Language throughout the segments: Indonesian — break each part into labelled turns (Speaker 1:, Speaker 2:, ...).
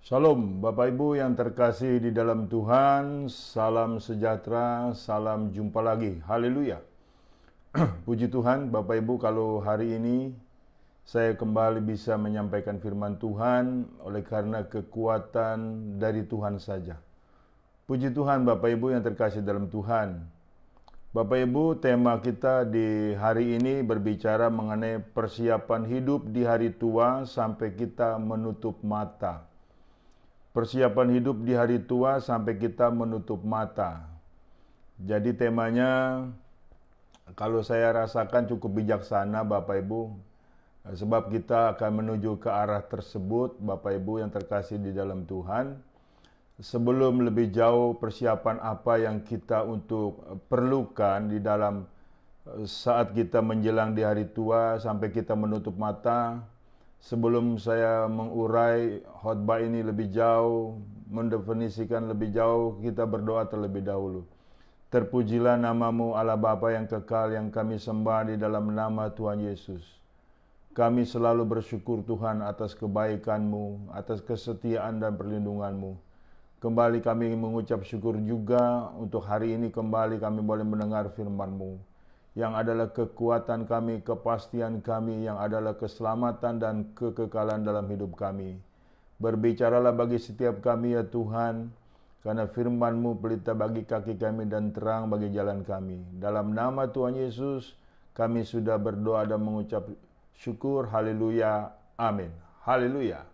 Speaker 1: Shalom, Bapak Ibu yang terkasih di dalam Tuhan, salam sejahtera, salam jumpa lagi, haleluya. Puji Tuhan, Bapak Ibu, kalau hari ini saya kembali bisa menyampaikan firman Tuhan oleh karena kekuatan dari Tuhan saja. Puji Tuhan, Bapak Ibu yang terkasih dalam Tuhan. Bapak Ibu, tema kita di hari ini berbicara mengenai persiapan hidup di hari tua sampai kita menutup mata. Persiapan hidup di hari tua sampai kita menutup mata. Jadi temanya, kalau saya rasakan cukup bijaksana Bapak Ibu, sebab kita akan menuju ke arah tersebut Bapak Ibu yang terkasih di dalam Tuhan. Sebelum lebih jauh persiapan apa yang kita untuk perlukan di dalam saat kita menjelang di hari tua sampai kita menutup mata. Sebelum saya mengurai khotbah ini lebih jauh, mendefinisikan lebih jauh, kita berdoa terlebih dahulu. Terpujilah namamu Allah Bapa yang kekal, yang kami sembah di dalam nama Tuhan Yesus. Kami selalu bersyukur Tuhan atas kebaikan-Mu, atas kesetiaan dan perlindungan-Mu. Kembali kami mengucap syukur juga untuk hari ini kembali kami boleh mendengar firman-Mu. Yang adalah kekuatan kami, kepastian kami, yang adalah keselamatan dan kekekalan dalam hidup kami. Berbicaralah bagi setiap kami ya Tuhan, karena firman-Mu pelita bagi kaki kami dan terang bagi jalan kami. Dalam nama Tuhan Yesus, kami sudah berdoa dan mengucap syukur, haleluya, amin. Haleluya.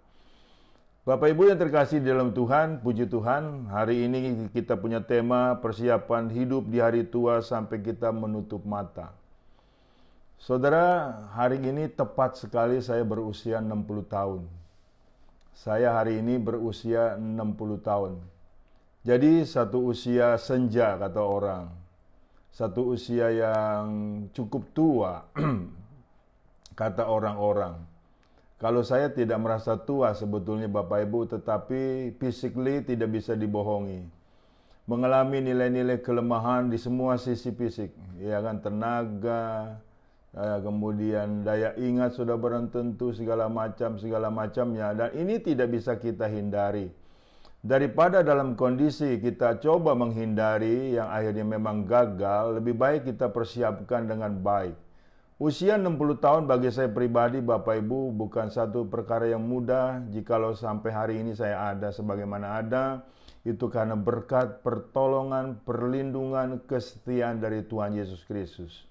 Speaker 1: Bapak Ibu yang terkasih di dalam Tuhan, puji Tuhan, hari ini kita punya tema persiapan hidup di hari tua sampai kita menutup mata. Saudara, hari ini tepat sekali saya berusia 60 tahun. Saya hari ini berusia 60 tahun. Jadi satu usia senja kata orang. Satu usia yang cukup tua kata orang-orang. Kalau saya tidak merasa tua sebetulnya Bapak Ibu, tetapi physically tidak bisa dibohongi. Mengalami nilai-nilai kelemahan di semua sisi fisik, ya kan, tenaga, kemudian daya ingat sudah belum tentu segala macamnya, dan ini tidak bisa kita hindari. Daripada dalam kondisi kita coba menghindari yang akhirnya memang gagal, lebih baik kita persiapkan dengan baik. Usia 60 tahun bagi saya pribadi Bapak Ibu bukan satu perkara yang mudah. Jikalau sampai hari ini saya ada sebagaimana ada, itu karena berkat pertolongan, perlindungan, kesetiaan dari Tuhan Yesus Kristus.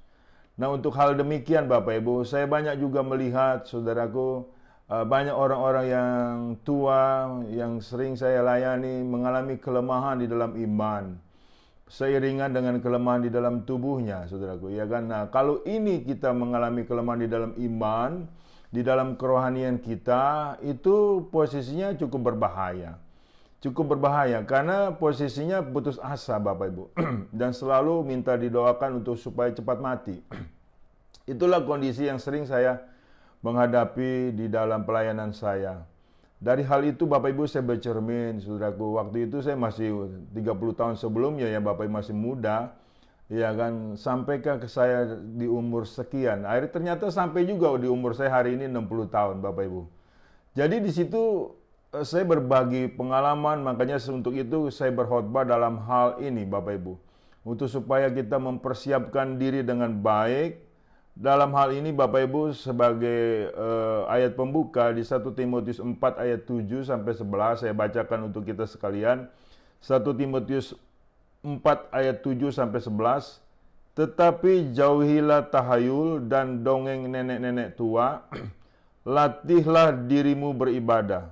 Speaker 1: Nah, untuk hal demikian Bapak Ibu, saya banyak juga melihat saudaraku, banyak orang-orang yang tua yang sering saya layani mengalami kelemahan di dalam iman, seiringan dengan kelemahan di dalam tubuhnya, saudaraku, ya kan? Nah, kalau ini kita mengalami kelemahan di dalam iman, di dalam kerohanian kita, itu posisinya cukup berbahaya. Cukup berbahaya, karena posisinya putus asa, Bapak Ibu. Dan selalu minta didoakan untuk supaya cepat mati. Itulah kondisi yang sering saya menghadapi di dalam pelayanan saya. Dari hal itu Bapak Ibu saya bercermin, saudaraku, waktu itu saya masih 30 tahun sebelumnya ya Bapak Ibu, masih muda, ya kan, sampaikah ke saya di umur sekian. Akhirnya ternyata sampai juga di umur saya hari ini 60 tahun Bapak Ibu. Jadi di situ saya berbagi pengalaman, makanya untuk itu saya berkhotbah dalam hal ini Bapak Ibu. Untuk supaya kita mempersiapkan diri dengan baik. Dalam hal ini Bapak Ibu sebagai ayat pembuka di 1 Timotius 4 ayat 7 sampai 11 saya bacakan untuk kita sekalian. 1 Timotius 4 ayat 7 sampai 11. Tetapi jauhilah tahayul dan dongeng nenek-nenek tua. Latihlah dirimu beribadah.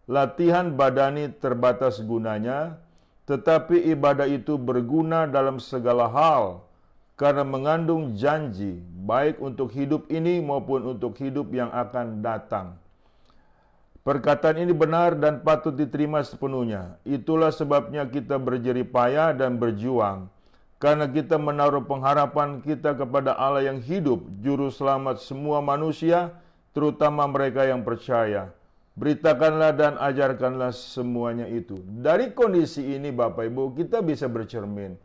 Speaker 1: Latihan badani terbatas gunanya, tetapi ibadah itu berguna dalam segala hal, karena mengandung janji, baik untuk hidup ini maupun untuk hidup yang akan datang. Perkataan ini benar dan patut diterima sepenuhnya. Itulah sebabnya kita berjerih payah dan berjuang, karena kita menaruh pengharapan kita kepada Allah yang hidup, juru selamat semua manusia, terutama mereka yang percaya. Beritakanlah dan ajarkanlah semuanya itu. Dari kondisi ini Bapak Ibu, kita bisa bercermin.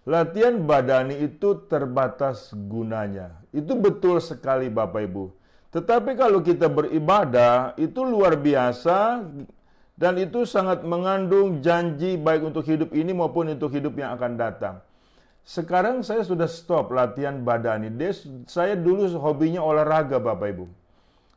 Speaker 1: Latihan badani itu terbatas gunanya. Itu betul sekali Bapak Ibu. Tetapi kalau kita beribadah, itu luar biasa Dan itu sangat mengandung janji baik untuk hidup ini maupun untuk hidup yang akan datang. Sekarang saya sudah stop latihan badani. Saya dulu hobinya olahraga, Bapak Ibu.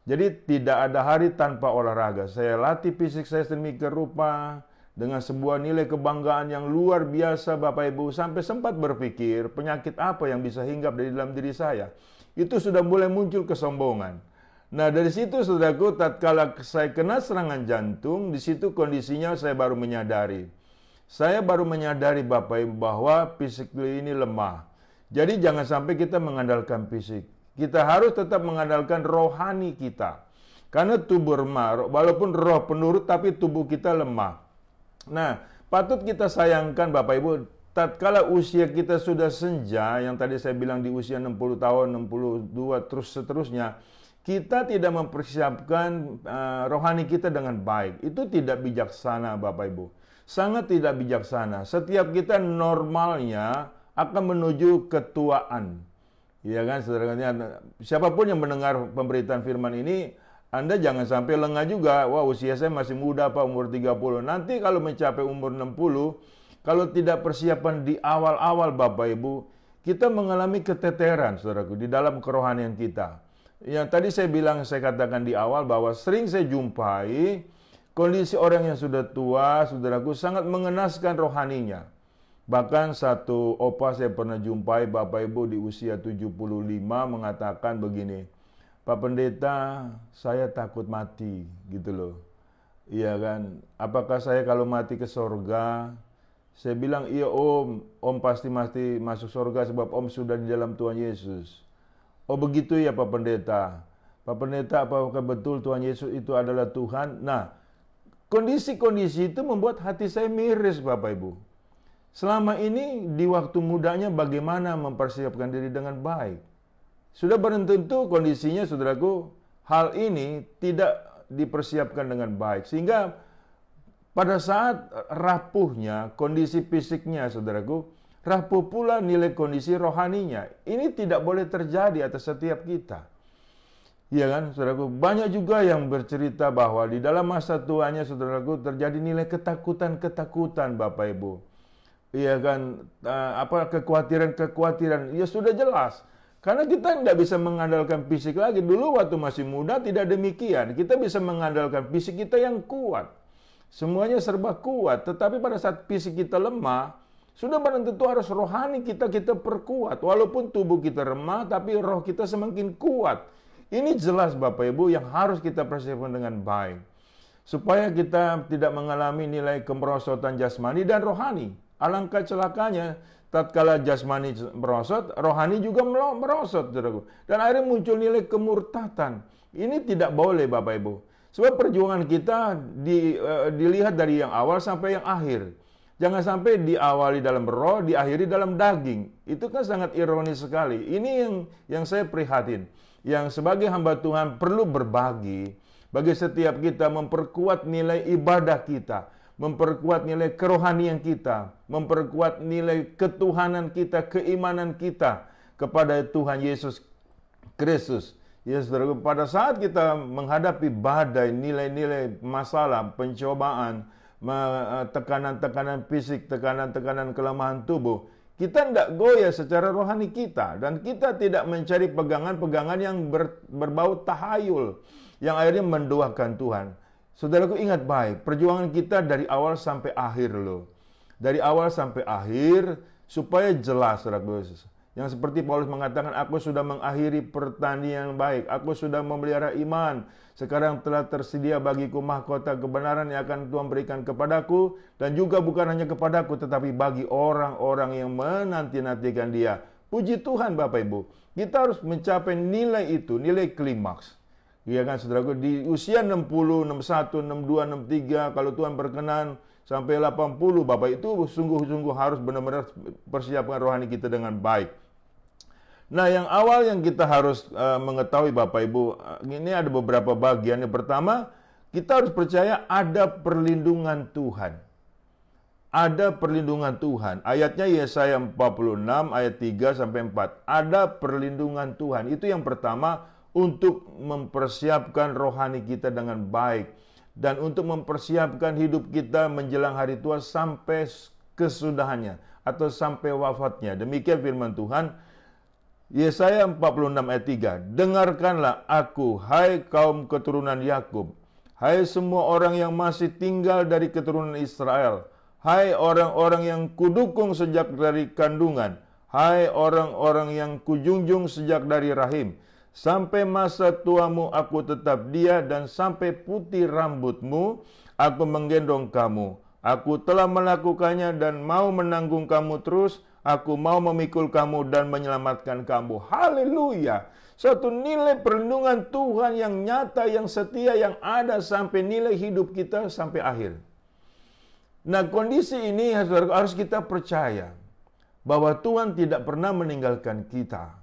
Speaker 1: Jadi tidak ada hari tanpa olahraga. Saya latih fisik saya sedemikian rupa dengan sebuah nilai kebanggaan yang luar biasa, Bapak Ibu. Sampai sempat berpikir penyakit apa yang bisa hinggap dari dalam diri saya. Itu sudah mulai muncul kesombongan. Nah, dari situ saudaraku, tatkala saya kena serangan jantung, di situ kondisinya saya baru menyadari. Saya baru menyadari, Bapak Ibu, bahwa fisik ini lemah. Jadi jangan sampai kita mengandalkan fisik. Kita harus tetap mengandalkan rohani kita. Karena tubuh lemah, walaupun roh penurut tapi tubuh kita lemah. Nah, patut kita sayangkan, Bapak Ibu, tatkala usia kita sudah senja, yang tadi saya bilang di usia 60 tahun, 62, terus seterusnya, kita tidak mempersiapkan rohani kita dengan baik. Itu tidak bijaksana, Bapak Ibu. Sangat tidak bijaksana. Setiap kita normalnya akan menuju ketuaan. Ya kan, saudara, siapapun yang mendengar pemberitaan firman ini, Anda jangan sampai lengah juga. Wah, usia saya masih muda, Pak, umur 30. Nanti kalau mencapai umur 60, kalau tidak persiapan di awal-awal, Bapak Ibu, kita mengalami keteteran, saudaraku, di dalam kerohanian kita. Yang tadi saya bilang, saya katakan di awal bahwa sering saya jumpai kondisi orang yang sudah tua, saudaraku, sangat mengenaskan rohaninya. Bahkan satu opa saya pernah jumpai, Bapak Ibu, di usia 75 mengatakan begini, Pak Pendeta, saya takut mati, gitu loh. Iya kan, apakah saya kalau mati ke sorga? Saya bilang, iya om pasti masuk sorga sebab om sudah di dalam Tuhan Yesus. Oh begitu ya Pak Pendeta. Pak Pendeta, apakah betul Tuhan Yesus itu adalah Tuhan? Nah, kondisi-kondisi itu membuat hati saya miris, Bapak Ibu. Selama ini di waktu mudanya bagaimana mempersiapkan diri dengan baik. Sudah barang tentu kondisinya, saudaraku, hal ini tidak dipersiapkan dengan baik. Sehingga pada saat rapuhnya kondisi fisiknya, saudaraku, rapuh pula nilai kondisi rohaninya. Ini tidak boleh terjadi atas setiap kita. Iya kan, saudaraku? Banyak juga yang bercerita bahwa di dalam masa tuanya, saudaraku, terjadi nilai ketakutan-ketakutan, Bapak Ibu. Iya kan, kekhawatiran-kekhawatiran. Ya sudah jelas. Karena kita tidak bisa mengandalkan fisik lagi. Dulu waktu masih muda tidak demikian. Kita bisa mengandalkan fisik kita yang kuat. Semuanya serba kuat. Tetapi pada saat fisik kita lemah, sudah barang tentu harus rohani kita perkuat. Walaupun tubuh kita remah, tapi roh kita semakin kuat. Ini jelas, Bapak Ibu, yang harus kita persiapkan dengan baik. Supaya kita tidak mengalami nilai kemerosotan jasmani dan rohani. Alangkah celakanya, tatkala jasmani merosot, rohani juga merosot. Dan akhirnya muncul nilai kemurtatan. Ini tidak boleh, Bapak Ibu. Sebab perjuangan kita dilihat dari yang awal sampai yang akhir. Jangan sampai diawali dalam roh, diakhiri dalam daging. Itu kan sangat ironis sekali. Ini yang saya prihatin. Yang sebagai hamba Tuhan perlu berbagi. Bagi setiap kita memperkuat nilai ibadah kita. Memperkuat nilai kerohanian kita. Memperkuat nilai ketuhanan kita, keimanan kita kepada Tuhan Yesus Kristus. Ya saudara, pada saat kita menghadapi badai, nilai-nilai masalah, pencobaan, tekanan-tekanan fisik, tekanan-tekanan kelemahan tubuh, kita tidak goyah secara rohani kita. Dan kita tidak mencari pegangan-pegangan yang berbau tahayul, yang akhirnya menduakan Tuhan. Saudaraku, ingat baik, perjuangan kita dari awal sampai akhir loh. Dari awal sampai akhir, supaya jelas, saudaraku. Yang seperti Paulus mengatakan, aku sudah mengakhiri pertandingan yang baik, aku sudah memelihara iman, sekarang telah tersedia bagiku mahkota kebenaran yang akan Tuhan berikan kepadaku, dan juga bukan hanya kepadaku, tetapi bagi orang-orang yang menanti-nantikan dia. Puji Tuhan, Bapak Ibu, kita harus mencapai nilai itu, nilai klimaks. Iya kan, saudaraku, di usia 60, 61, 62, 63, kalau Tuhan berkenan, sampai 80, Bapak, itu sungguh-sungguh harus benar-benar persiapkan rohani kita dengan baik. Nah, yang awal yang kita harus mengetahui, Bapak Ibu, ini ada beberapa bagian. Yang pertama, kita harus percaya ada perlindungan Tuhan. Ada perlindungan Tuhan. Ayatnya Yesaya 46 ayat 3 sampai 4. Ada perlindungan Tuhan. Itu yang pertama, untuk mempersiapkan rohani kita dengan baik. dan untuk mempersiapkan hidup kita menjelang hari tua sampai kesudahannya atau sampai wafatnya. Demikian firman Tuhan. Yesaya 46 ayat 3. Dengarkanlah aku, hai kaum keturunan Yakub, hai semua orang yang masih tinggal dari keturunan Israel, hai orang-orang yang kudukung sejak dari kandungan, hai orang-orang yang kujunjung sejak dari rahim. Sampai masa tuamu aku tetap dia, dan sampai putih rambutmu aku menggendong kamu. Aku telah melakukannya dan mau menanggung kamu terus. Aku mau memikul kamu dan menyelamatkan kamu. Haleluya. Suatu nilai perlindungan Tuhan yang nyata, yang setia, yang ada sampai nilai hidup kita sampai akhir. Nah, kondisi ini harus kita percaya bahwa Tuhan tidak pernah meninggalkan kita.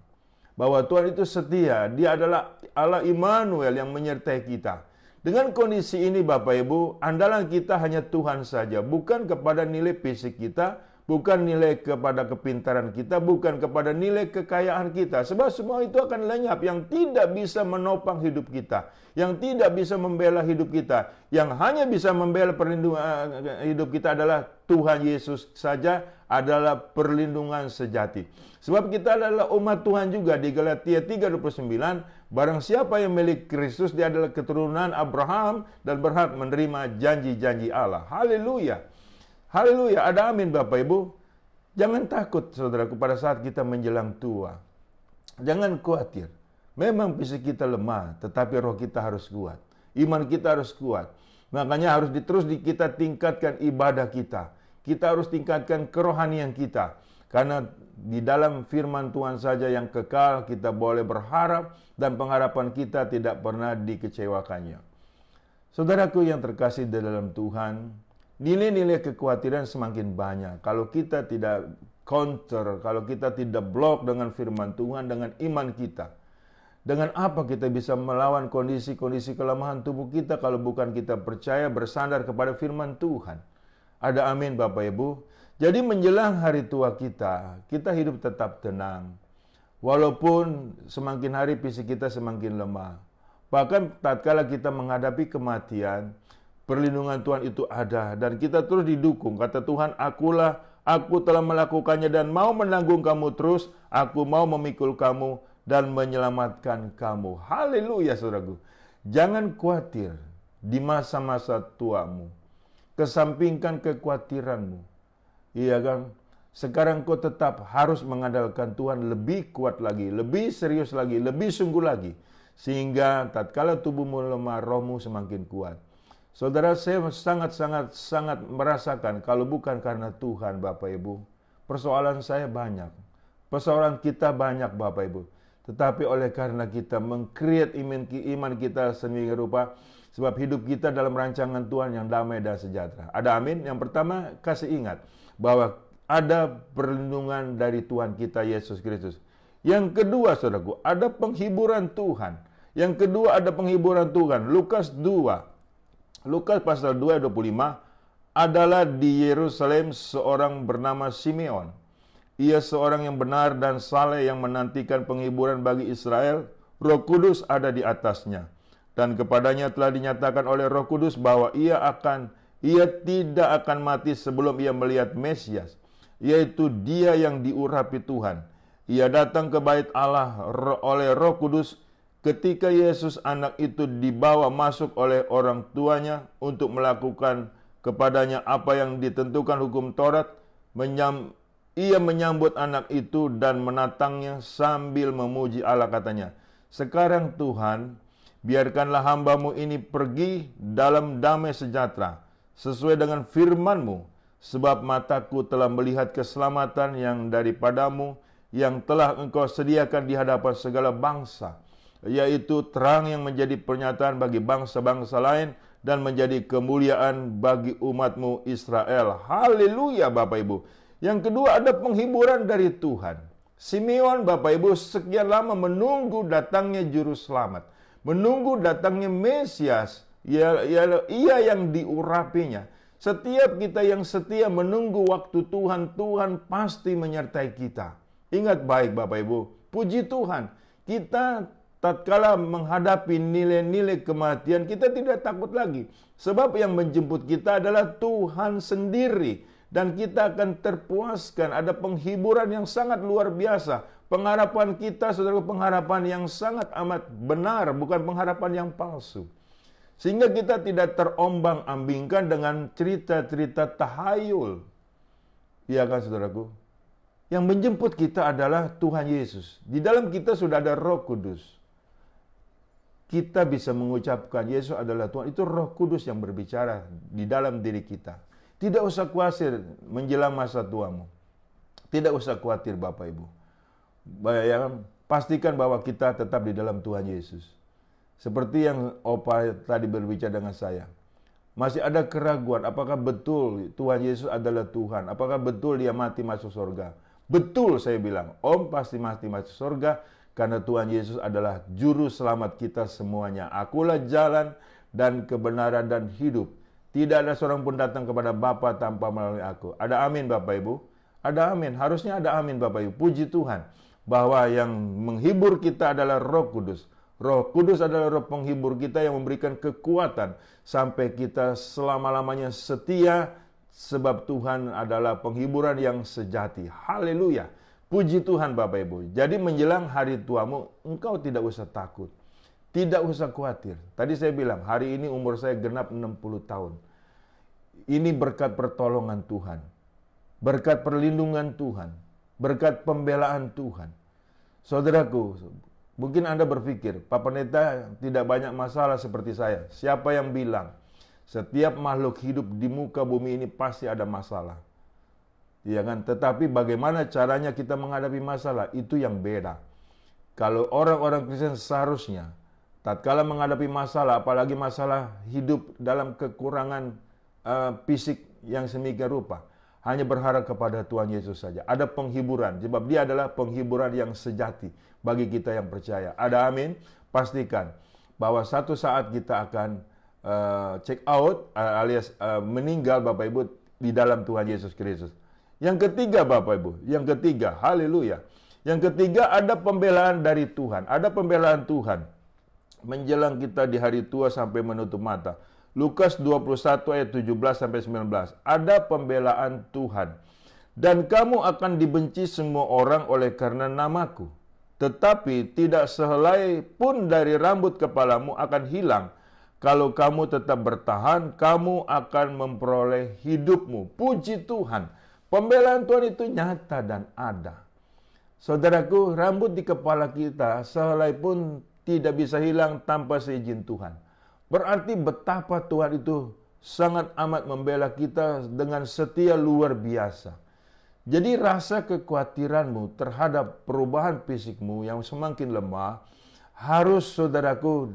Speaker 1: Bahwa Tuhan itu setia, Dia adalah Allah Immanuel yang menyertai kita. Dengan kondisi ini Bapak Ibu, andalan kita hanya Tuhan saja, bukan kepada nilai fisik kita, bukan nilai kepada kepintaran kita, bukan kepada nilai kekayaan kita. Sebab semua itu akan lenyap, yang tidak bisa menopang hidup kita, yang tidak bisa membela hidup kita. Yang hanya bisa membela perlindungan hidup kita adalah Tuhan Yesus saja, adalah perlindungan sejati. Sebab kita adalah umat Tuhan juga. Di Galatia 3:29, barang siapa yang milik Kristus, dia adalah keturunan Abraham dan berhak menerima janji-janji Allah. Haleluya. Haleluya, ada amin Bapak Ibu. Jangan takut saudaraku pada saat kita menjelang tua. Jangan khawatir. Memang fisik kita lemah, tetapi roh kita harus kuat. Iman kita harus kuat. Makanya harus kita tingkatkan ibadah kita. Kita harus tingkatkan kerohanian kita. Karena di dalam firman Tuhan saja yang kekal kita boleh berharap, dan pengharapan kita tidak pernah dikecewakannya. Saudaraku yang terkasih di dalam Tuhan, nilai-nilai kekhawatiran semakin banyak. Kalau kita tidak counter, kalau kita tidak blok dengan firman Tuhan, dengan iman kita, dengan apa kita bisa melawan kondisi-kondisi kelemahan tubuh kita kalau bukan kita percaya bersandar kepada firman Tuhan? Ada amin Bapak Ibu. Jadi menjelang hari tua kita hidup tetap tenang. Walaupun semakin hari fisik kita semakin lemah. Bahkan tatkala kita menghadapi kematian, perlindungan Tuhan itu ada, dan kita terus didukung. Kata Tuhan, aku telah melakukannya dan mau menanggung kamu terus. Aku mau memikul kamu dan menyelamatkan kamu. Haleluya saudaraku. Jangan khawatir di masa-masa tuamu. Kesampingkan kekhawatiranmu. Iya kan? Sekarang kau tetap harus mengandalkan Tuhan lebih kuat lagi, lebih serius lagi, lebih sungguh lagi. Sehingga tatkala tubuhmu lemah, rohmu semakin kuat. Saudara, saya sangat merasakan kalau bukan karena Tuhan Bapak Ibu, persoalan saya banyak. Persoalan kita banyak Bapak Ibu. Tetapi oleh karena kita meng-create iman kita sedemikian rupa, sebab hidup kita dalam rancangan Tuhan yang damai dan sejahtera. Ada amin? Yang pertama, kasih ingat bahwa ada perlindungan dari Tuhan kita Yesus Kristus. Yang kedua, saudaraku, ada penghiburan Tuhan. Yang kedua, ada penghiburan Tuhan. Lukas pasal 2 ayat 25, adalah di Yerusalem seorang bernama Simeon. Ia seorang yang benar dan saleh yang menantikan penghiburan bagi Israel. Roh Kudus ada di atasnya. Dan kepadanya telah dinyatakan oleh Roh Kudus bahwa ia tidak akan mati sebelum ia melihat Mesias, yaitu Dia yang diurapi Tuhan. Ia datang ke bait Allah oleh Roh Kudus ketika Yesus anak itu dibawa masuk oleh orang tuanya untuk melakukan kepadanya apa yang ditentukan hukum Taurat. Ia menyambut anak itu dan menatangnya sambil memuji Allah, katanya, "Sekarang Tuhan, biarkanlah hambamu ini pergi dalam damai sejahtera, sesuai dengan firman-Mu, sebab mataku telah melihat keselamatan yang daripadamu, yang telah Engkau sediakan di hadapan segala bangsa, yaitu terang yang menjadi pernyataan bagi bangsa-bangsa lain, dan menjadi kemuliaan bagi umat-Mu Israel." Haleluya Bapak Ibu. Yang kedua, ada penghiburan dari Tuhan. Simeon Bapak Ibu sekian lama menunggu datangnya juru selamat, menunggu datangnya Mesias. Ia yang diurapinya. Setiap kita yang setia menunggu waktu Tuhan, Tuhan pasti menyertai kita. Ingat baik Bapak Ibu, puji Tuhan, kita tatkala menghadapi nilai-nilai kematian, kita tidak takut lagi. Sebab yang menjemput kita adalah Tuhan sendiri. Dan kita akan terpuaskan, ada penghiburan yang sangat luar biasa. Pengharapan kita, saudara, pengharapan yang sangat amat benar, bukan pengharapan yang palsu. Sehingga kita tidak terombang-ambingkan dengan cerita-cerita tahayul. Iya kan, saudaraku? Yang menjemput kita adalah Tuhan Yesus. Di dalam kita sudah ada Roh Kudus. Kita bisa mengucapkan Yesus adalah Tuhan. Itu Roh Kudus yang berbicara di dalam diri kita. Tidak usah khawatir menjelang masa tuamu. Tidak usah khawatir Bapak Ibu. Pastikan bahwa kita tetap di dalam Tuhan Yesus. Seperti yang Opa tadi berbicara dengan saya. Masih ada keraguan, apakah betul Tuhan Yesus adalah Tuhan? Apakah betul dia mati masuk surga? Betul, saya bilang. Om pasti mati masuk surga karena Tuhan Yesus adalah juru selamat kita semuanya. Akulah jalan dan kebenaran dan hidup. Tidak ada seorang pun datang kepada Bapa tanpa melalui aku. Ada amin Bapak Ibu? Ada amin. Harusnya ada amin Bapak Ibu. Puji Tuhan. Bahwa yang menghibur kita adalah Roh Kudus. Roh Kudus adalah roh penghibur kita yang memberikan kekuatan. Sampai kita selama-lamanya setia. Sebab Tuhan adalah penghiburan yang sejati. Haleluya. Puji Tuhan Bapak Ibu. Jadi menjelang hari tuamu, engkau tidak usah takut. Tidak usah khawatir. Tadi saya bilang, hari ini umur saya genap 60 tahun. Ini berkat pertolongan Tuhan. Berkat perlindungan Tuhan. Berkat pembelaan Tuhan. Saudaraku, mungkin Anda berpikir, Pak Pendeta tidak banyak masalah seperti saya. Siapa yang bilang? Setiap makhluk hidup di muka bumi ini pasti ada masalah. Ya kan? Tetapi bagaimana caranya kita menghadapi masalah? Itu yang beda. Kalau orang-orang Kristen seharusnya tatkala menghadapi masalah, apalagi masalah hidup dalam kekurangan fisik yang semikian rupa, hanya berharap kepada Tuhan Yesus saja. Ada penghiburan, sebab dia adalah penghiburan yang sejati bagi kita yang percaya. Ada amin? Pastikan bahwa satu saat kita akan check out alias meninggal Bapak Ibu di dalam Tuhan Yesus Kristus. Yang ketiga Bapak Ibu, yang ketiga, haleluya. Yang ketiga ada pembelaan dari Tuhan, ada pembelaan Tuhan. Menjelang kita di hari tua sampai menutup mata. Lukas 21 ayat 17-19. Ada pembelaan Tuhan. Dan kamu akan dibenci semua orang oleh karena namaku. Tetapi tidak sehelai pun dari rambut kepalamu akan hilang. Kalau kamu tetap bertahan, kamu akan memperoleh hidupmu. Puji Tuhan. Pembelaan Tuhan itu nyata dan ada. Saudaraku, rambut di kepala kita sehelai pun tidak bisa hilang tanpa seizin Tuhan. Berarti betapa Tuhan itu sangat amat membela kita dengan setia luar biasa. Jadi rasa kekhawatiranmu terhadap perubahan fisikmu yang semakin lemah harus saudaraku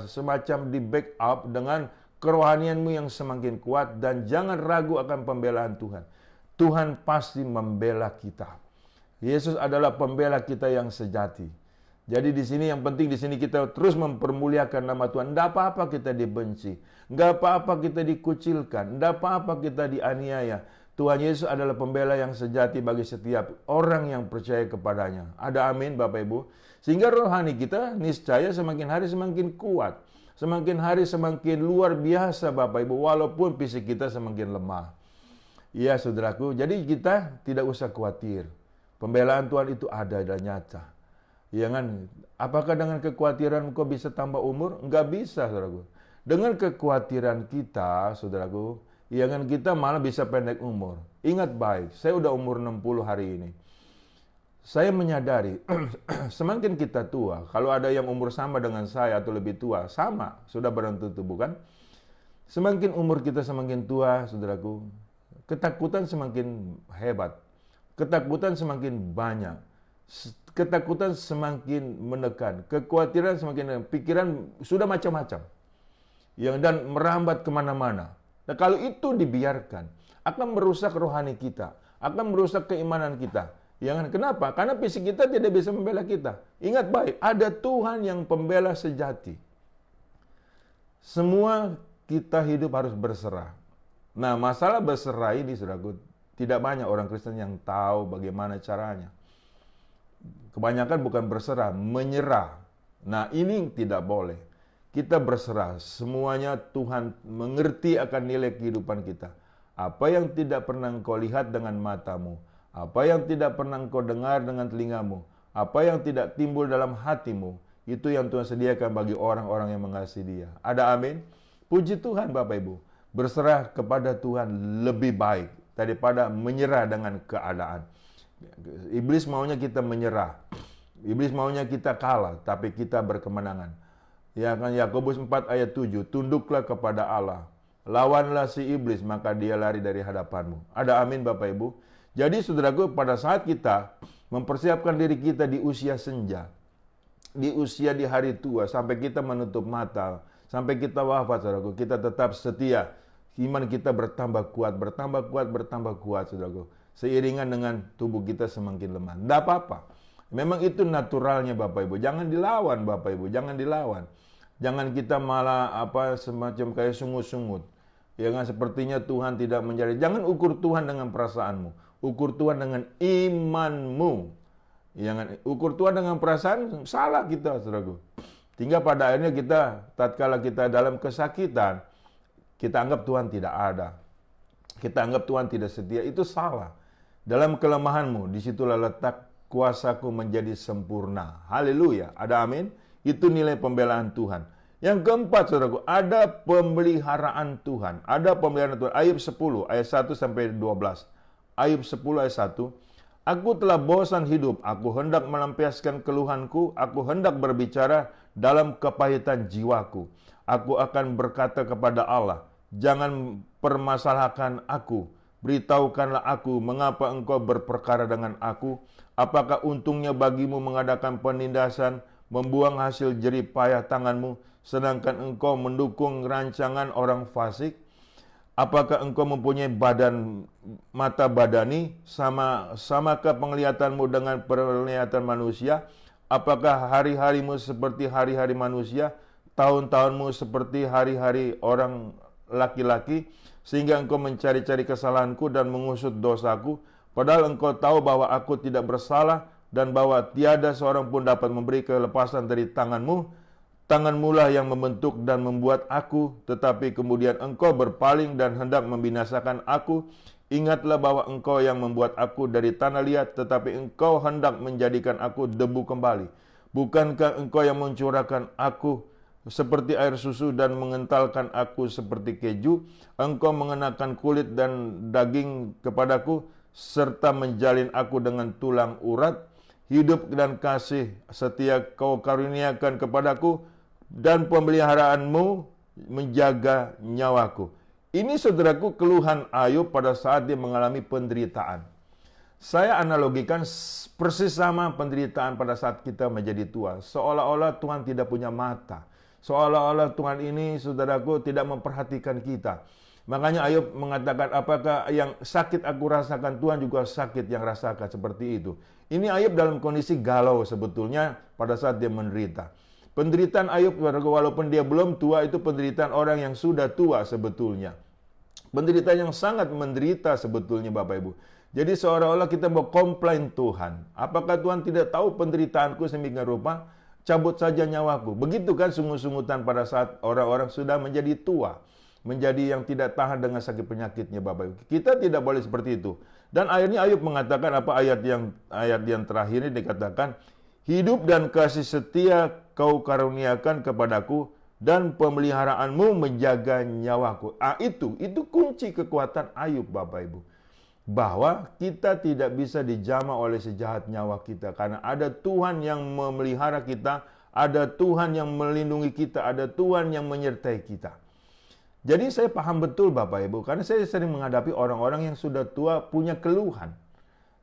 Speaker 1: semacam di backup dengan kerohanianmu yang semakin kuat dan jangan ragu akan pembelaan Tuhan. Tuhan pasti membela kita. Yesus adalah pembela kita yang sejati. Jadi di sini yang penting di sini kita terus mempermuliakan nama Tuhan. Tidak apa-apa kita dibenci, tidak apa-apa kita dikucilkan, tidak apa-apa kita dianiaya. Tuhan Yesus adalah pembela yang sejati bagi setiap orang yang percaya kepadanya. Ada amin Bapak Ibu. Sehingga rohani kita niscaya semakin hari semakin kuat, semakin hari semakin luar biasa Bapak Ibu. Walaupun fisik kita semakin lemah. Iya saudaraku. Jadi kita tidak usah khawatir. Pembelaan Tuhan itu ada dan nyata. Ya kan? Apakah dengan kekhawatiran kau bisa tambah umur? Enggak bisa, saudaraku. Dengan kekhawatiran kita, saudaraku, ya kan kita malah bisa pendek umur. Ingat baik, saya udah umur 60 hari ini. Saya menyadari, semakin kita tua, kalau ada yang umur sama dengan saya atau lebih tua, sama, sudah barang tentu, bukan? Semakin umur kita semakin tua, saudaraku, ketakutan semakin hebat. Ketakutan semakin banyak. Ketakutan semakin menekan, kekhawatiran semakin, pikiran sudah macam-macam, dan merambat kemana-mana. Nah kalau itu dibiarkan, akan merusak rohani kita, akan merusak keimanan kita. Kenapa? Karena fisik kita tidak bisa membela kita. Ingat baik, ada Tuhan yang pembela sejati. Semua kita hidup harus berserah. Nah masalah berserah ini, saudaraku, tidak banyak orang Kristen yang tahu bagaimana caranya. Kebanyakan bukan berserah, menyerah. Nah, ini tidak boleh. Kita berserah, semuanya Tuhan mengerti akan nilai kehidupan kita. Apa yang tidak pernah engkau lihat dengan matamu, apa yang tidak pernah engkau dengar dengan telingamu, apa yang tidak timbul dalam hatimu, itu yang Tuhan sediakan bagi orang-orang yang mengasihi Dia. Ada amin? Puji Tuhan Bapak Ibu. Berserah kepada Tuhan lebih baik daripada menyerah dengan keadaan. Iblis maunya kita menyerah. Iblis maunya kita kalah, tapi kita berkemenangan. Ya kan, Yakobus 4 ayat 7, tunduklah kepada Allah. Lawanlah si iblis, maka dia lari dari hadapanmu. Ada amin Bapak Ibu? Jadi saudaraku, pada saat kita mempersiapkan diri kita di usia senja, di usia di hari tua, sampai kita menutup mata, sampai kita wafat, saudaraku, kita tetap setia. Iman kita bertambah kuat, bertambah kuat, saudaraku. Seiringan dengan tubuh kita semakin lemah. Tidak apa-apa. Memang itu naturalnya Bapak Ibu. Jangan dilawan Bapak Ibu, jangan dilawan. Jangan kita malah semacam kayak sungut-sungut. Ya kan, sepertinya Tuhan tidak mencari. Jangan ukur Tuhan dengan perasaanmu. Ukur Tuhan dengan imanmu. Jangan ukur Tuhan dengan perasaan, salah kita, saudaraku. Hingga pada akhirnya kita, tatkala kita dalam kesakitan, kita anggap Tuhan tidak ada. Kita anggap Tuhan tidak setia, itu salah. Dalam kelemahanmu, disitulah letak kuasaku menjadi sempurna. Haleluya, ada amin? Itu nilai pembelaan Tuhan. Yang keempat, saudaraku, ada pemeliharaan Tuhan. Ada pemeliharaan Tuhan. Ayub 10, ayat 1 sampai 12. Ayub 10 ayat 1. Aku telah bosan hidup, aku hendak melampiaskan keluhanku, aku hendak berbicara dalam kepahitan jiwaku. Aku akan berkata kepada Allah, jangan permasalahkan aku, beritahukanlah aku, mengapa engkau berperkara dengan aku? Apakah untungnya bagimu mengadakan penindasan, membuang hasil jerih payah tanganmu, sedangkan engkau mendukung rancangan orang fasik? Apakah engkau mempunyai mata badani, samakah penglihatanmu dengan penglihatan manusia? Apakah hari-harimu seperti hari-hari manusia, tahun-tahunmu seperti hari-hari orang laki-laki, sehingga engkau mencari-cari kesalahanku dan mengusut dosaku, padahal engkau tahu bahwa aku tidak bersalah, dan bahwa tiada seorang pun dapat memberi kelepasan dari tanganmu. Tanganmulah yang membentuk dan membuat aku, tetapi kemudian engkau berpaling dan hendak membinasakan aku. Ingatlah bahwa engkau yang membuat aku dari tanah liat, tetapi engkau hendak menjadikan aku debu kembali. Bukankah engkau yang mencurahkan aku seperti air susu dan mengentalkan aku seperti keju? Engkau mengenakan kulit dan daging kepadaku, serta menjalin aku dengan tulang urat. Hidup dan kasih setia kau karuniakan kepadaku, dan pemeliharaanmu menjaga nyawaku. Ini saudaraku keluhan Ayub pada saat dia mengalami penderitaan. Saya analogikan persis sama penderitaan pada saat kita menjadi tua. Seolah-olah Tuhan tidak punya mata. Seolah-olah Tuhan ini, saudaraku, tidak memperhatikan kita. Makanya Ayub mengatakan, apakah yang sakit aku rasakan, Tuhan juga sakit yang rasakan, seperti itu. Ini Ayub dalam kondisi galau sebetulnya pada saat dia menderita. Penderitaan Ayub, walaupun dia belum tua, itu penderitaan orang yang sudah tua sebetulnya. Penderitaan yang sangat menderita sebetulnya Bapak Ibu. Jadi seolah-olah kita mau komplain Tuhan. Apakah Tuhan tidak tahu penderitaanku semikian rupa? Cabut saja nyawaku. Begitu kan sungut-sungutan pada saat orang-orang sudah menjadi tua. Menjadi yang tidak tahan dengan sakit penyakitnya Bapak Ibu. Kita tidak boleh seperti itu. Dan akhirnya Ayub mengatakan ayat yang terakhir ini dikatakan, hidup dan kasih setia kau karuniakan kepadaku, dan pemeliharaanmu menjaga nyawaku. Itu kunci kekuatan Ayub Bapak Ibu. Bahwa kita tidak bisa dijamah oleh sejahat nyawa kita. Karena ada Tuhan yang memelihara kita, ada Tuhan yang melindungi kita, ada Tuhan yang menyertai kita. Jadi saya paham betul Bapak Ibu, karena saya sering menghadapi orang-orang yang sudah tua punya keluhan.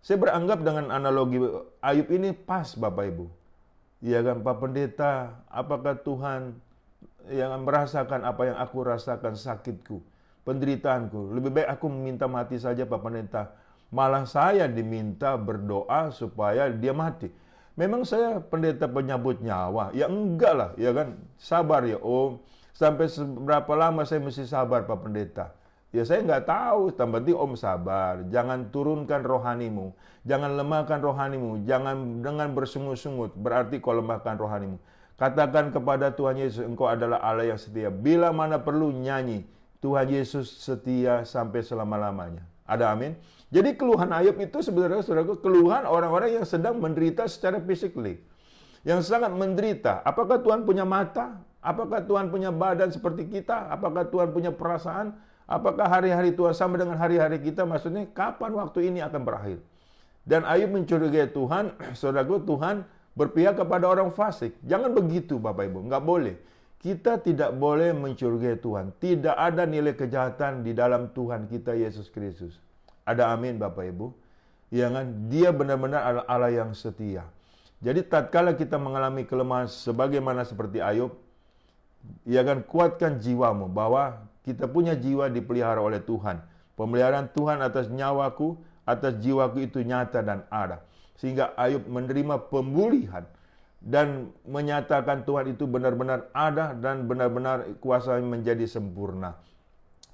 Speaker 1: Saya beranggap dengan analogi Ayub ini pas Bapak Ibu. Ya kan Pak Pendeta, apakah Tuhan yang merasakan apa yang aku rasakan, sakitku, penderitaanku? Lebih baik aku meminta mati saja Pak Pendeta. Malah saya diminta berdoa supaya dia mati. Memang saya pendeta penyabut nyawa? Ya enggak lah, ya kan? Sabar ya Om. Sampai seberapa lama saya mesti sabar Pak Pendeta? Ya saya nggak tahu, yang penting Om sabar. Jangan turunkan rohanimu. Jangan lemahkan rohanimu. Jangan dengan bersungut-sungut, berarti kau lemahkan rohanimu. Katakan kepada Tuhan Yesus, Engkau adalah Allah yang setia. Bila mana perlu nyanyi, Tuhan Yesus setia sampai selama-lamanya. Ada amin? Jadi keluhan Ayub itu sebenarnya, saudaraku, keluhan orang-orang yang sedang menderita secara physically. Yang sangat menderita. Apakah Tuhan punya mata? Apakah Tuhan punya badan seperti kita? Apakah Tuhan punya perasaan? Apakah hari-hari Tuhan sama dengan hari-hari kita? Maksudnya, kapan waktu ini akan berakhir? Dan Ayub mencurigai Tuhan, saudaraku, Tuhan berpihak kepada orang fasik. Jangan begitu, Bapak Ibu. Nggak boleh. Kita tidak boleh mencurigai Tuhan. Tidak ada nilai kejahatan di dalam Tuhan kita, Yesus Kristus. Ada amin, Bapak Ibu. Ya kan? Dia benar-benar adalah Allah yang setia. Jadi tatkala kita mengalami kelemahan sebagaimana seperti Ayub, ya kan, kuatkan jiwamu bahwa kita punya jiwa dipelihara oleh Tuhan. Pemeliharaan Tuhan atas nyawaku, atas jiwaku itu nyata dan ada. Sehingga Ayub menerima pemulihan dan menyatakan Tuhan itu benar-benar ada dan benar-benar kuasanya menjadi sempurna.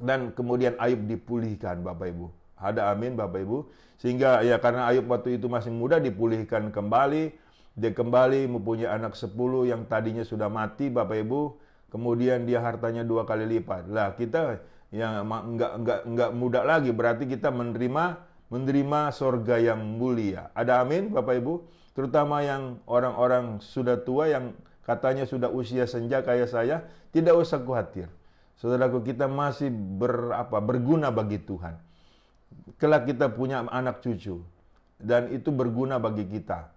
Speaker 1: Dan kemudian Ayub dipulihkan, Bapak Ibu. Ada amin, Bapak Ibu. Sehingga ya karena Ayub waktu itu masih muda dipulihkan kembali. Dia kembali mempunyai anak 10 yang tadinya sudah mati, Bapak Ibu. Kemudian dia hartanya 2 kali lipat. Lah kita yang enggak muda lagi, berarti kita menerima sorga yang mulia. Ada amin, Bapak Ibu. Terutama yang orang-orang sudah tua yang katanya sudah usia senja kayak saya, tidak usah khawatir. Saudaraku, kita masih berguna bagi Tuhan. Kelak kita punya anak cucu dan itu berguna bagi kita.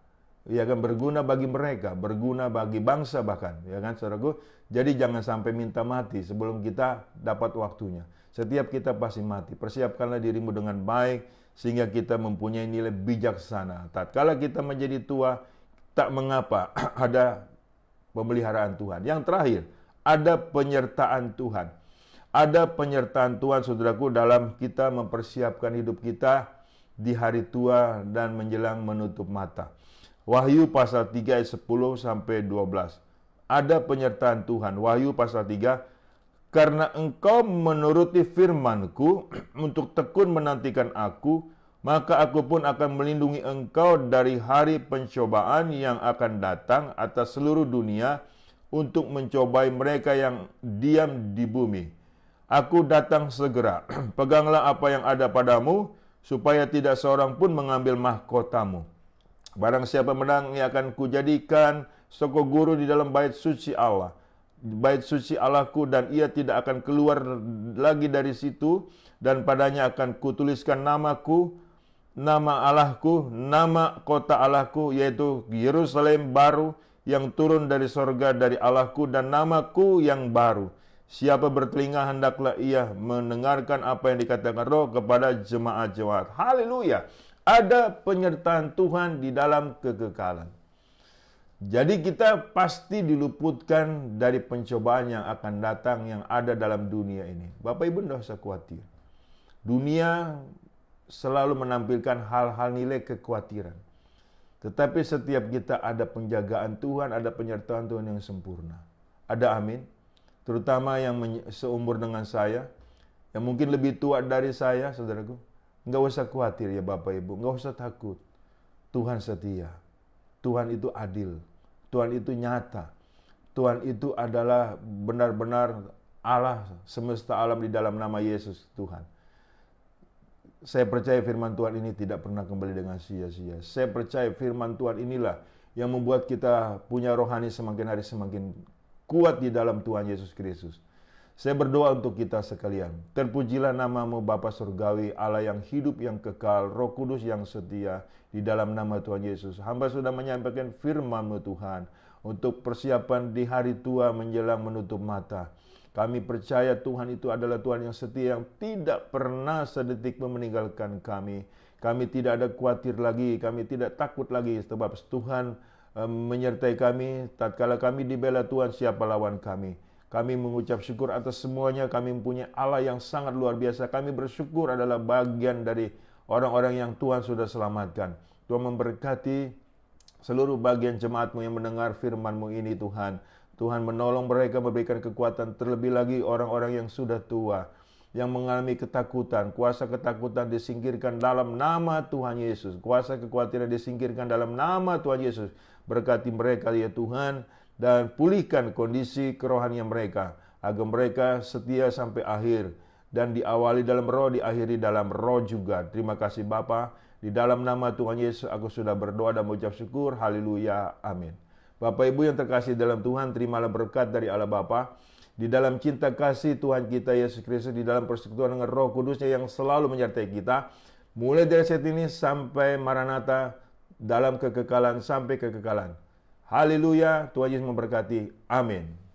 Speaker 1: Ya kan, berguna bagi mereka, berguna bagi bangsa bahkan, ya kan, saudaraku. Jadi jangan sampai minta mati sebelum kita dapat waktunya. Setiap kita pasti mati. Persiapkanlah dirimu dengan baik sehingga kita mempunyai nilai bijaksana. Tatkala kita menjadi tua, tak mengapa, ada pemeliharaan Tuhan. Yang terakhir, ada penyertaan Tuhan. Ada penyertaan Tuhan, saudaraku, dalam kita mempersiapkan hidup kita di hari tua dan menjelang menutup mata. Wahyu pasal 3 ayat 10 sampai 12. Ada penyertaan Tuhan. Wahyu pasal 3, karena engkau menuruti firman-Ku untuk tekun menantikan Aku, maka Aku pun akan melindungi engkau dari hari pencobaan yang akan datang atas seluruh dunia untuk mencobai mereka yang diam di bumi. Aku datang segera. Peganglah apa yang ada padamu, supaya tidak seorang pun mengambil mahkotamu. Barang siapa menang, ia akan kujadikan soko guru di dalam bait suci Allah. Bait suci Allahku, dan ia tidak akan keluar lagi dari situ. Dan padanya akan kutuliskan namaku, nama Allahku, nama kota Allahku, yaitu Yerusalem baru yang turun dari sorga dari Allahku, dan namaku yang baru. Siapa bertelinga hendaklah ia mendengarkan apa yang dikatakan Roh kepada jemaat-jemaat. Haleluya. Ada penyertaan Tuhan di dalam kekekalan. Jadi kita pasti diluputkan dari pencobaan yang akan datang yang ada dalam dunia ini. Bapak Ibu tidak usah khawatir. Dunia selalu menampilkan hal-hal nilai kekhawatiran. Tetapi setiap kita ada penjagaan Tuhan, ada penyertaan Tuhan yang sempurna. Ada amin. Terutama yang seumur dengan saya, yang mungkin lebih tua dari saya, saudaraku. Nggak usah khawatir ya Bapak Ibu, nggak usah takut. Tuhan setia, Tuhan itu adil, Tuhan itu nyata. Tuhan itu adalah benar-benar Allah semesta alam di dalam nama Yesus Tuhan. Saya percaya firman Tuhan ini tidak pernah kembali dengan sia-sia. Saya percaya firman Tuhan inilah yang membuat kita punya rohani semakin hari semakin kuat di dalam Tuhan Yesus Kristus. Saya berdoa untuk kita sekalian. Terpujilah namamu Bapa Surgawi, Allah yang hidup, yang kekal, Roh Kudus yang setia, di dalam nama Tuhan Yesus. Hamba sudah menyampaikan firman-Mu Tuhan, untuk persiapan di hari tua menjelang menutup mata. Kami percaya Tuhan itu adalah Tuhan yang setia, yang tidak pernah sedetik meninggalkan kami. Kami tidak ada khawatir lagi, kami tidak takut lagi, sebab Tuhan menyertai kami. Tatkala kami dibela Tuhan, siapa lawan kami? Kami mengucap syukur atas semuanya. Kami mempunyai Allah yang sangat luar biasa. Kami bersyukur adalah bagian dari orang-orang yang Tuhan sudah selamatkan. Tuhan memberkati seluruh bagian jemaat-Mu yang mendengar firman-Mu ini, Tuhan. Tuhan menolong mereka, memberikan kekuatan, terlebih lagi orang-orang yang sudah tua, yang mengalami ketakutan. Kuasa ketakutan disingkirkan dalam nama Tuhan Yesus. Kuasa kekhawatiran disingkirkan dalam nama Tuhan Yesus. Berkati mereka ya Tuhan, dan pulihkan kondisi kerohanian mereka, agar mereka setia sampai akhir, dan diawali dalam roh, diakhiri dalam roh juga. Terima kasih Bapa. Di dalam nama Tuhan Yesus aku sudah berdoa dan mengucap syukur. Haleluya. Amin. Bapak Ibu yang terkasih dalam Tuhan, terimalah berkat dari Allah Bapa. Di dalam cinta kasih Tuhan kita Yesus Kristus, di dalam persekutuan dengan Roh Kudusnya yang selalu menyertai kita, mulai dari saat ini sampai Maranatha, dalam kekekalan sampai kekekalan. Haleluya. Tuhan Yesus memberkati. Amin.